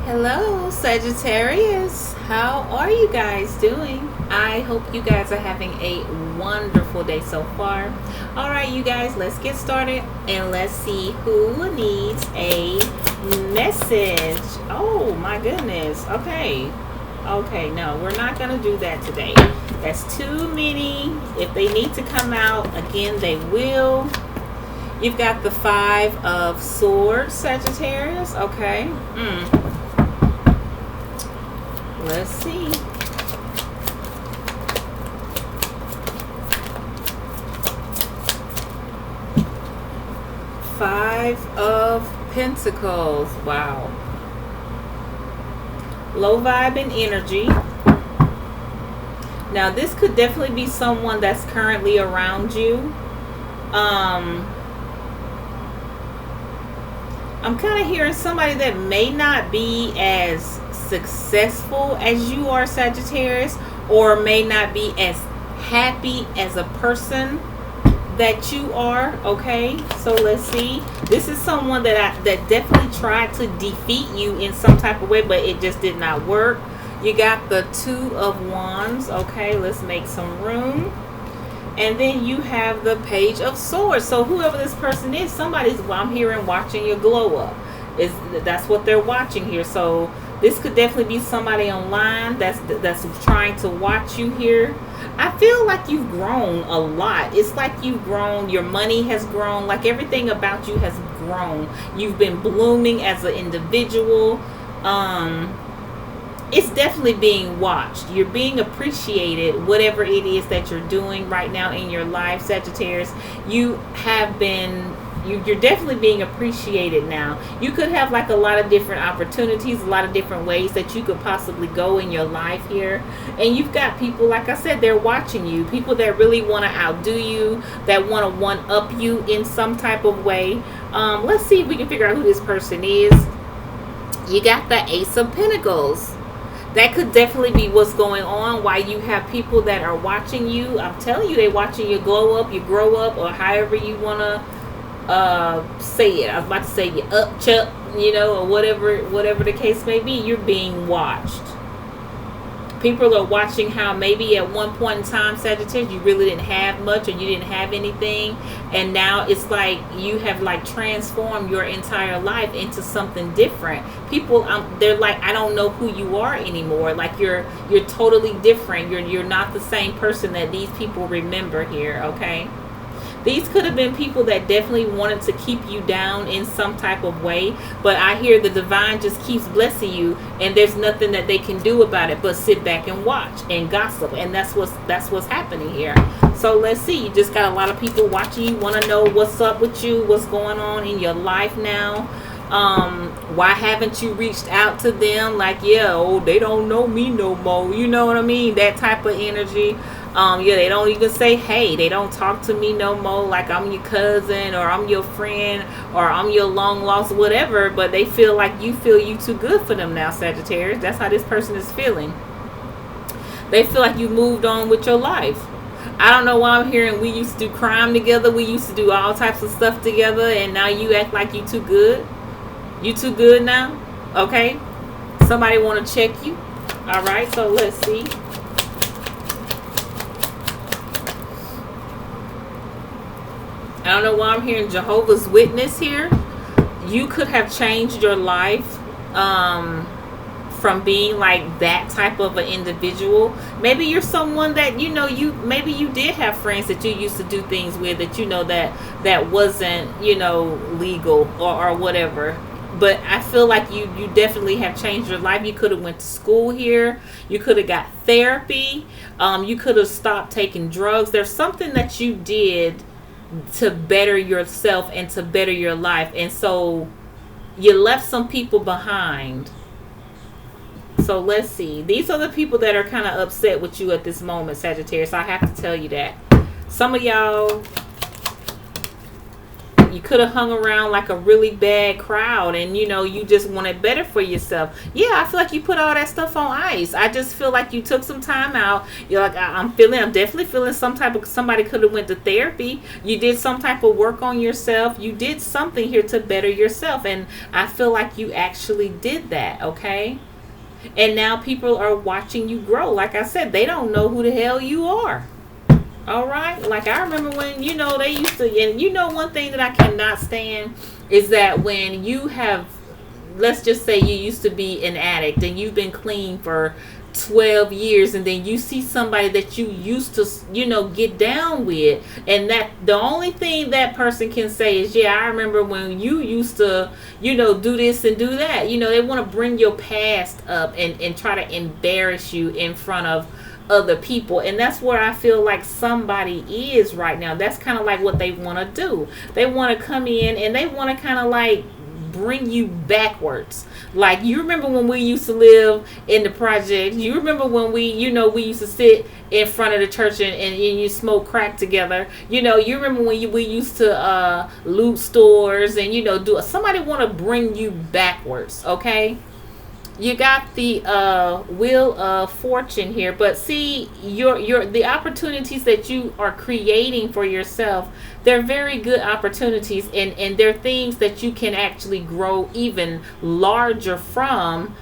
Hello, Sagittarius. How are you guys doing? I hope you guys are having a wonderful day so far. All right, you guys, let's get started and let's see who needs a message. Oh, my goodness. Okay. Okay, no, we're not going to do that today. That's too many. If they need to come out, again, they will. You've got the Five of Swords, Sagittarius. Okay. Let's see. Five of Pentacles. Wow. Low vibe and energy. Now, this could definitely be someone that's currently around you. I'm kind of hearing somebody that may not be as successful as you are, Sagittarius, or may not be as happy as a person that you are. Okay, so let's see. This is someone that definitely tried to defeat you in some type of way, but it just did not work. You got the Two of Wands. Okay, let's make some room. And then you have the Page of Swords. So whoever this person is, somebody's, well, I'm hearing, watching your glow up. That's what they're watching here. So this could definitely be somebody online that's trying to watch you here. I feel like you've grown a lot. It's like you've grown. Your money has grown. Like everything about you has grown. You've been blooming as an individual. It's definitely being watched. You're being appreciated, whatever it is that you're doing right now in your life, Sagittarius. You have been, you're definitely being appreciated now. You could have like a lot of different opportunities, a lot of different ways that you could possibly go in your life here. And you've got people, like I said, they're watching you. People that really want to outdo you, that want to one-up you in some type of way. Let's see if we can figure out who this person is. You got the Ace of Pentacles. That could definitely be what's going on, why you have people that are watching you. I'm telling you, they're watching you glow up, you grow up, or however you want to say it. I was about to say you up, chuck, you know, or whatever the case may be. You're being watched. People are watching how maybe at one point in time, Sagittarius, you really didn't have much or you didn't have anything. And now it's like you have like transformed your entire life into something different. People, they're like, I don't know who you are anymore. Like you're totally different. You're not the same person that these people remember here, okay? These could have been people that definitely wanted to keep you down in some type of way. But I hear the divine just keeps blessing you. And there's nothing that they can do about it but sit back and watch and gossip. And that's what's happening here. So let's see. You just got a lot of people watching you. Want to know what's up with you. What's going on in your life now. Why haven't you reached out to them? Like, yeah, oh, they don't know me no more. You know what I mean? That type of energy. Yeah, they don't even say hey. They don't talk to me no more like I'm your cousin or I'm your friend or I'm your long lost whatever. But they feel like you too good for them now, Sagittarius. That's how this person is feeling. They feel like you moved on with your life. I don't know why I'm hearing we used to do crime together. We used to do all types of stuff together. And now you act like you too good. You too good now? Okay. Somebody want to check you. All right. So let's see. I don't know why I'm hearing Jehovah's Witness here. You could have changed your life from being like that type of an individual. Maybe you're someone that, you know, maybe you did have friends that you used to do things with that, you know, that wasn't, you know, legal or whatever. But I feel like you definitely have changed your life. You could have went to school here. You could have got therapy. You could have stopped taking drugs. There's something that you did to better yourself and to better your life, and so you left some people behind. So let's see. These are the people that are kind of upset with you at this moment, Sagittarius. I have to tell you that some of y'all you could have hung around like a really bad crowd, and you just wanted better for yourself. Yeah, I feel like you put all that stuff on ice. I just feel like you took some time out. You're like, I'm definitely feeling somebody could have went to therapy. You did some type of work on yourself. You did something here to better yourself, and I feel like you actually did that. Okay. And now people are watching you grow. Like I said, they don't know who the hell you are. All right. Like I remember when, they used to, and one thing that I cannot stand is that when you have, let's just say you used to be an addict and you've been clean for 12 years, and then you see somebody that you used to get down with, and that the only thing that person can say is, yeah, I remember when you used to do this and do that. They want to bring your past up and try to embarrass you in front of other people, and that's where I feel like somebody is right now. That's kind of like what they want to do. They want to come in and they want to kind of like bring you backwards. Like, you remember when we used to live in the project? You remember when we used to sit in front of the church and you smoke crack together? You remember when we used to loot stores and do. Somebody want to bring you backwards. Okay. You got the wheel of fortune here, but see, the opportunities that you are creating for yourself, they're very good opportunities, and they're things that you can actually grow even larger from.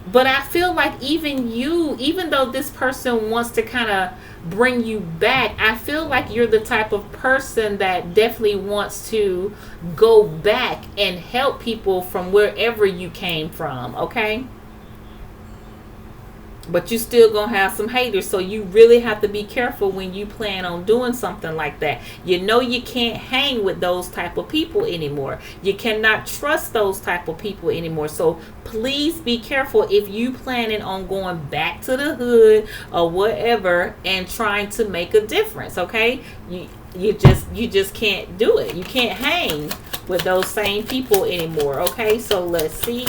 But I feel like even though this person wants to kind of bring you back, I feel like you're the type of person that definitely wants to go back and help people from wherever you came from. Okay. But you still gonna have some haters, so you really have to be careful when you plan on doing something like that. You can't hang with those type of people anymore. You cannot trust those type of people anymore. So please be careful if you planning on going back to the hood or whatever and trying to make a difference. Okay, you just can't do it. You can't hang with those same people anymore. Okay, so let's see.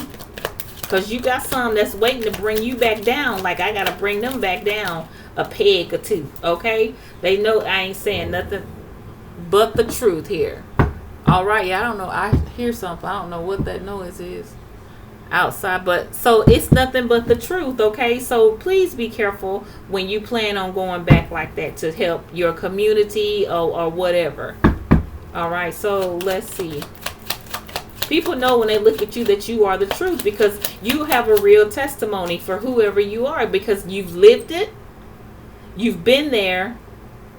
Because you got some that's waiting to bring you back down. Like, I got to bring them back down a peg or two. Okay? They know I ain't saying nothing but the truth here. All right. Yeah, I don't know. I hear something. I don't know what that noise is outside. But so it's nothing but the truth. Okay? So please be careful when you plan on going back like that to help your community or whatever. All right. So let's see. People know when they look at you that you are the truth, because you have a real testimony for whoever you are, because you've lived it, you've been there,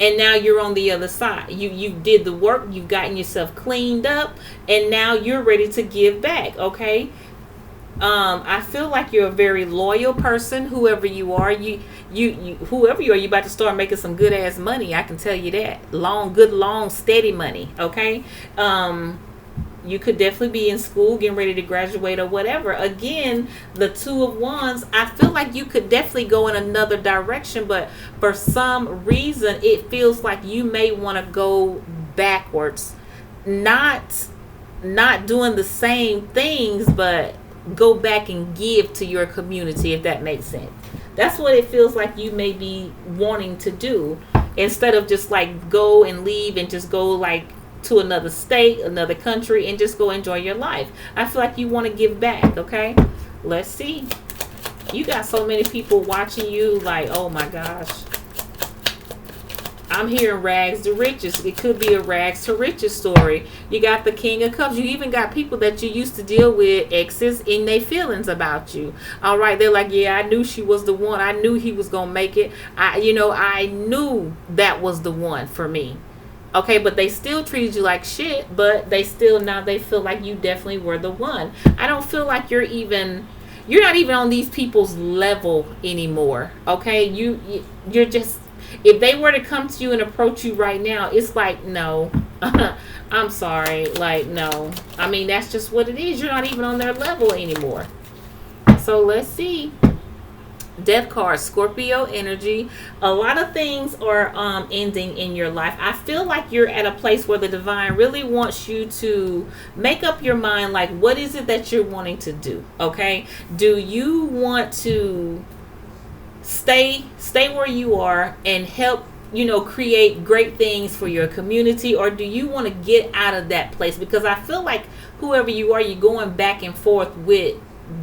and now you're on the other side. You did the work, you've gotten yourself cleaned up, and now you're ready to give back. Okay. I feel like you're a very loyal person, whoever you are. Whoever you are, you about to start making some good ass money. I can tell you that. Long, steady money. Okay. You could definitely be in school, getting ready to graduate or whatever. Again, the Two of Wands, I feel like you could definitely go in another direction, but for some reason, it feels like you may want to go backwards. Not doing the same things, but go back and give to your community, if that makes sense. That's what it feels like you may be wanting to do, instead of just like go and leave and just go like to another state, another country, and just go enjoy your life. I feel like you want to give back. Okay, let's see. You got so many people watching you, like, oh my gosh. I'm hearing rags to riches. It could be a rags to riches story. You got the King of Cups. You even got people that you used to deal with, exes, in their feelings about you. All right, they're like, yeah, I knew she was the one. I knew he was gonna make it. I knew that was the one for me. Okay, but they still treated you like shit, but they feel like you definitely were the one. I don't feel like you're not even on these people's level anymore. Okay, you're just, if they were to come to you and approach you right now, it's like, no, I'm sorry, like, no. I mean, that's just what it is. You're not even on their level anymore. So let's see. Death card, Scorpio energy. A lot of things are ending in your life. I feel like you're at a place where the divine really wants you to make up your mind, like, what is it that you're wanting to do? Okay, do you want to stay where you are and help create great things for your community, or do you want to get out of that place? Because I feel like whoever you are, you're going back and forth with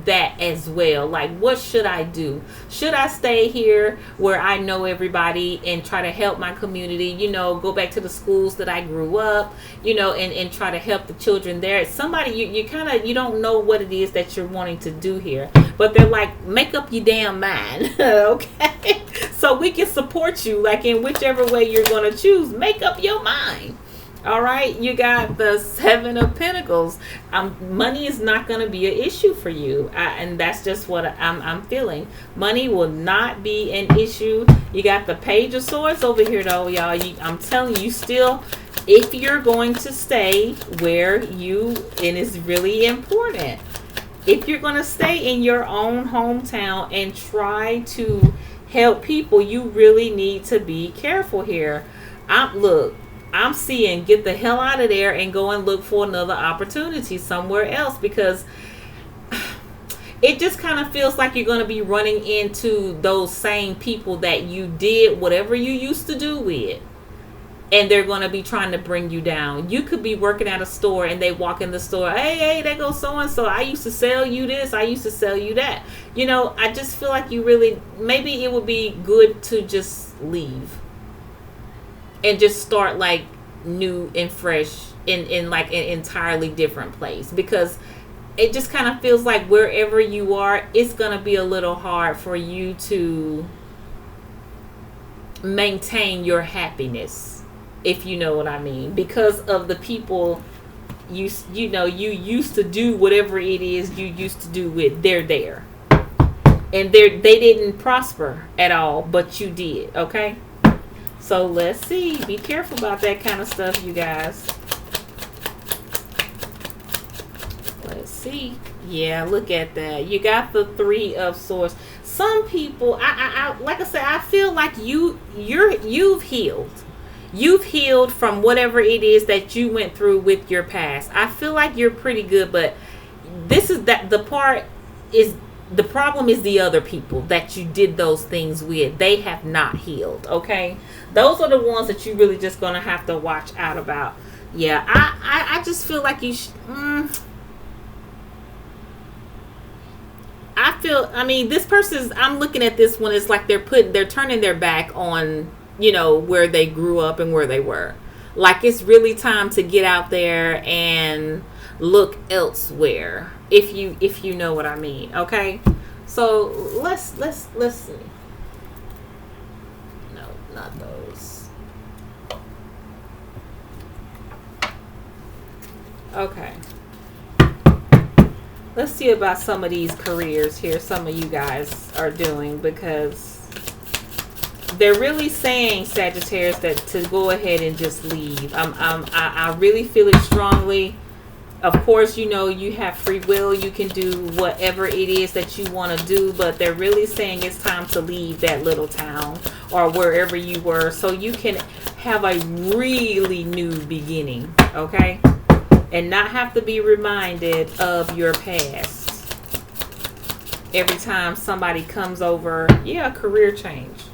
that as well. Like, what should I do? Should I stay here where I know everybody and try to help my community, go back to the schools that I grew up, and try to help the children there? Somebody, you don't know what it is that you're wanting to do here, but they're like, make up your damn mind. Okay, so we can support you, like, in whichever way you're going to choose. Make up your mind. All right, you got the Seven of Pentacles. Money is not going to be an issue for you, and that's just what I'm feeling. Money will not be an issue. You got the Page of Swords over here, though, y'all. I'm telling you, still, if you're going to stay where and it's really important, if you're going to stay in your own hometown and try to help people, you really need to be careful here. I'm seeing get the hell out of there and go and look for another opportunity somewhere else, because it just kind of feels like you're going to be running into those same people that you did whatever you used to do with, and they're going to be trying to bring you down. You could be working at a store and they walk in the store, hey, there goes so-and-so. I used to sell you this. I used to sell you that. I just feel like maybe it would be good to just leave and just start like new and fresh in like an entirely different place, because it just kind of feels like wherever you are, it's going to be a little hard for you to maintain your happiness, if you know what I mean, because of the people you used to do whatever it is you used to do with. They're there, and they didn't prosper at all, but you did. Okay, so let's see. Be careful about that kind of stuff, you guys. Let's see. Yeah, look at that. You got the Three of Swords. Some people, I like I said, I feel like you've healed. You've healed from whatever it is that you went through with your past. I feel like you're pretty good, but the problem is the other people that you did those things with. They have not healed, okay? Those are the ones that you really just going to have to watch out about. Yeah, I just feel like you this person's, I'm looking at this one, it's like they're turning their back on, where they grew up and where they were. Like, it's really time to get out there and look elsewhere, if you know what I mean. Okay, so let's see. No, not those. Okay, let's see about some of these careers here some of you guys are doing, because they're really saying, Sagittarius, that to go ahead and just leave. I really feel it strongly. Of course, you have free will. You can do whatever it is that you want to do, but they're really saying it's time to leave that little town or wherever you were, so you can have a really new beginning, okay? And not have to be reminded of your past every time somebody comes over. Yeah, career change.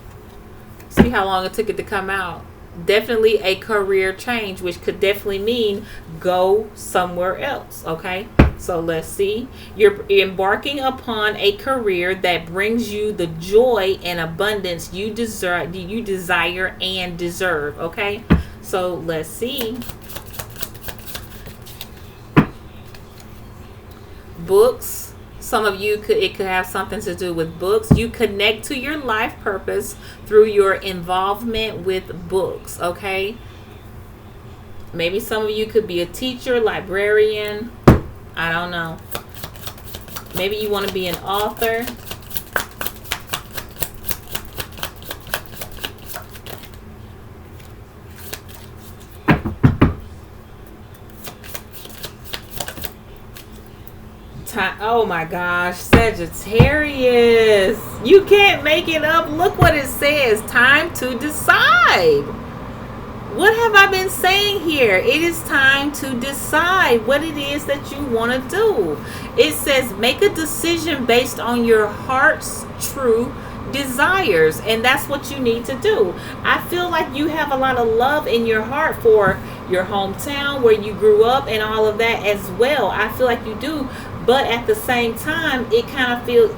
See how long it took it to come out. Definitely a career change, which could definitely mean go somewhere else. Okay, so let's see. You're embarking upon a career that brings you the joy and abundance you desire and deserve. Okay, so let's see. Books. Some of you it could have something to do with books. You connect to your life purpose through your involvement with books, okay? Maybe some of you could be a teacher, librarian. I don't know. Maybe you want to be an author. Oh my gosh, Sagittarius, you can't make it up. Look what it says. Time to decide. What have I been saying here? It is time to decide what it is that you want to do. It says make a decision based on your heart's true desires, and that's what you need to do. I feel like you have a lot of love in your heart for your hometown where you grew up and all of that as well. I feel like you do, but at the same time, it kind of feels,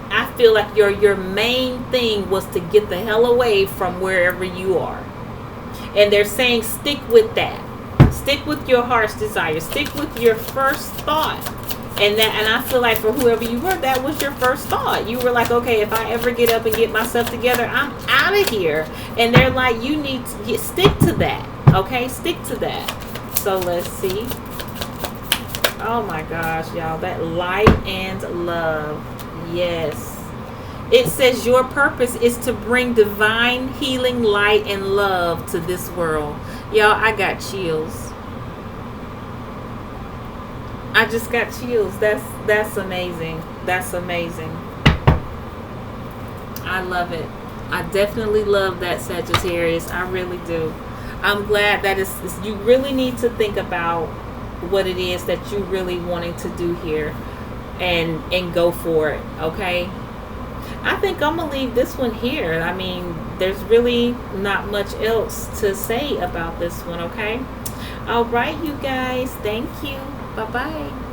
I feel like your main thing was to get the hell away from wherever you are. And they're saying stick with that. Stick with your heart's desire. Stick with your first thought. And I feel like for whoever you were, that was your first thought. You were like, okay, if I ever get up and get myself together, I'm out of here. And they're like, you need to stick to that. Okay, stick to that. So let's see. Oh my gosh, y'all, that light and love. Yes. It says your purpose is to bring divine healing, light, and love to this world. Y'all, I got chills. I just got chills. That's amazing. That's amazing. I love it. I definitely love that, Sagittarius. I really do. I'm glad that you really need to think about what it is that you really wanting to do here and go for it, okay? I think I'm going to leave this one here. I mean, there's really not much else to say about this one, okay? All right, you guys. Thank you. Bye-bye.